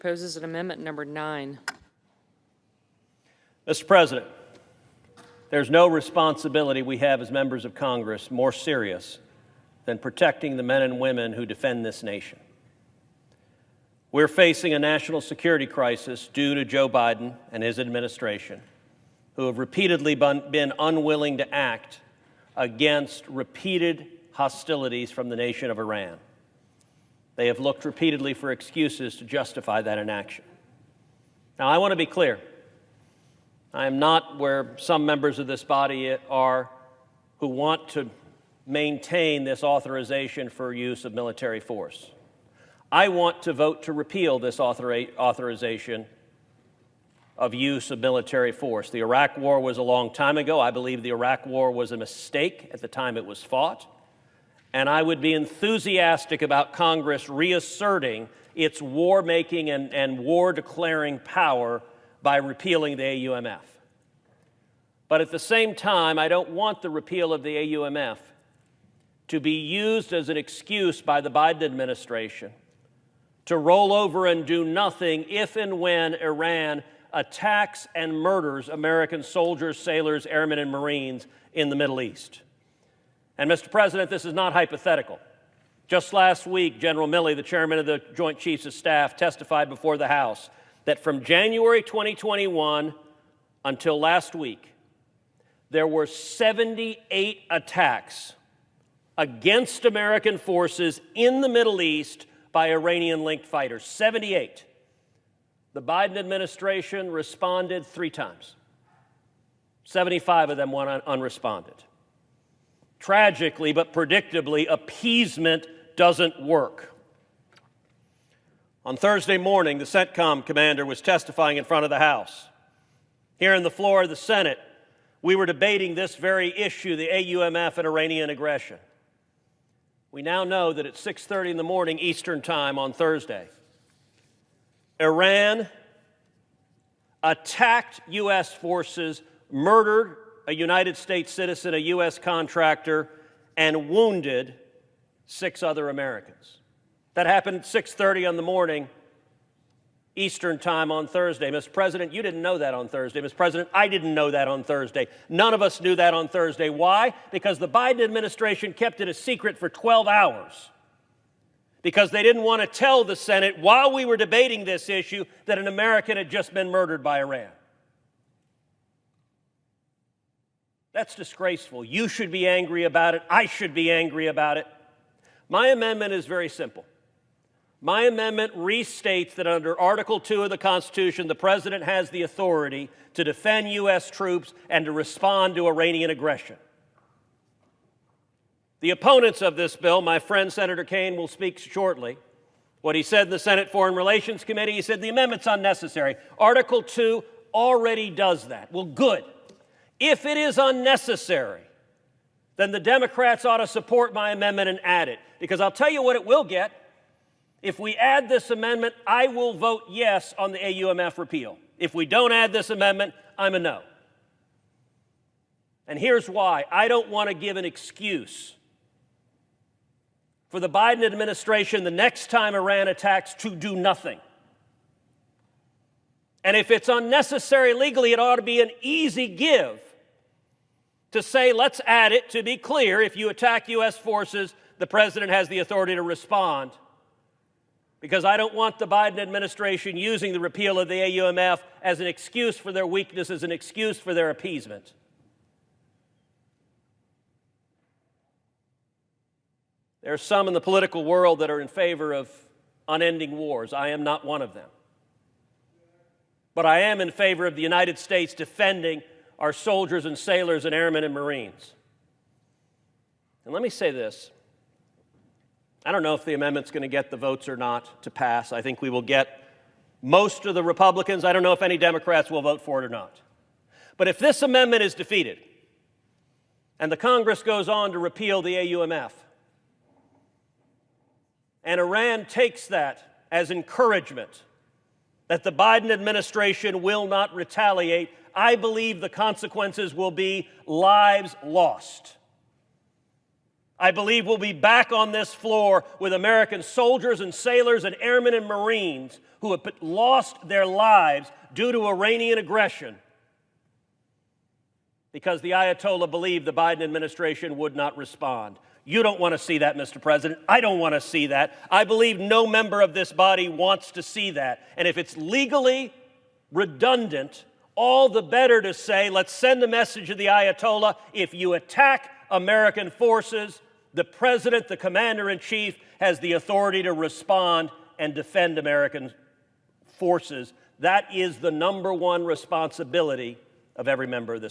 Proposes an amendment number 9. Mr. President, there's no responsibility we have as members of Congress more serious than protecting the men and women who defend this nation. We're facing a national security crisis due to Joe Biden and his administration, who have repeatedly been unwilling to act against repeated hostilities from the nation of Iran. They have looked repeatedly for excuses to justify that inaction. Now, I want to be clear. I am not where some members of this body are who want to maintain this authorization for use of military force. I want to vote to repeal this authorization of use of military force. The Iraq War was a long time ago. I believe the Iraq War was a mistake at the time it was fought. And I would be enthusiastic about Congress reasserting its war-making and war-declaring power by repealing the AUMF. But at the same time, I don't want the repeal of the AUMF to be used as an excuse by the Biden administration to roll over and do nothing if and when Iran attacks and murders American soldiers, sailors, airmen, and Marines in the Middle East. And, Mr. President, this is not hypothetical. Just last week, General Milley, the chairman of the Joint Chiefs of Staff, testified before the House that from January 2021 until last week, there were 78 attacks against American forces in the Middle East by Iranian-linked fighters. 78. The Biden administration responded 3 times. 75 of them went unresponded. Tragically, but predictably, appeasement doesn't work. On Thursday morning, the CENTCOM commander was testifying in front of the House. Here on the floor of the Senate, we were debating this very issue, the AUMF and Iranian aggression. We now know that at 6:30 in the morning Eastern Time on Thursday, Iran attacked U.S. forces, murdered a United States citizen, a U.S. contractor, and wounded 6 other Americans. That happened at 6:30 in the morning Eastern Time on Thursday. Mr. President, you didn't know that on Thursday. Mr. President, I didn't know that on Thursday. None of us knew that on Thursday. Why? Because the Biden administration kept it a secret for 12 hours. Because they didn't want to tell the Senate while we were debating this issue that an American had just been murdered by Iran. That's disgraceful. You should be angry about it. I should be angry about it. My amendment is very simple. My amendment restates that under Article 2 of the Constitution, the President has the authority to defend U.S. troops and to respond to Iranian aggression. The opponents of this bill, my friend Senator Kaine will speak shortly. What he said in the Senate Foreign Relations Committee, he said the amendment's unnecessary. Article 2 already does that. Well, good. If it is unnecessary, then the Democrats ought to support my amendment and add it. Because I'll tell you what it will get. If we add this amendment, I will vote yes on the AUMF repeal. If we don't add this amendment, I'm a no. And here's why. I don't want to give an excuse for the Biden administration the next time Iran attacks to do nothing. And if it's unnecessary legally, it ought to be an easy give to say, let's add it to be clear. If you attack U.S. forces, the President has the authority to respond. Because I don't want the Biden administration using the repeal of the AUMF as an excuse for their weakness, as an excuse for their appeasement. There are some in the political world that are in favor of unending wars. I am not one of them. But I am in favor of the United States defending our soldiers and sailors and airmen and Marines. And let me say this. I don't know if the amendment's going to get the votes or not to pass. I think we will get most of the Republicans. I don't know if any Democrats will vote for it or not. But if this amendment is defeated and the Congress goes on to repeal the AUMF, and Iran takes that as encouragement that the Biden administration will not retaliate, I believe the consequences will be lives lost. I believe we'll be back on this floor with American soldiers and sailors and airmen and Marines who have lost their lives due to Iranian aggression because the Ayatollah believed the Biden administration would not respond. You don't want to see that, Mr. President. I don't want to see that. I believe no member of this body wants to see that. And if it's legally redundant, all the better to say, let's send a message to the Ayatollah. If you attack American forces, the President, the Commander-in-Chief, has the authority to respond and defend American forces. That is the number one responsibility of every member of this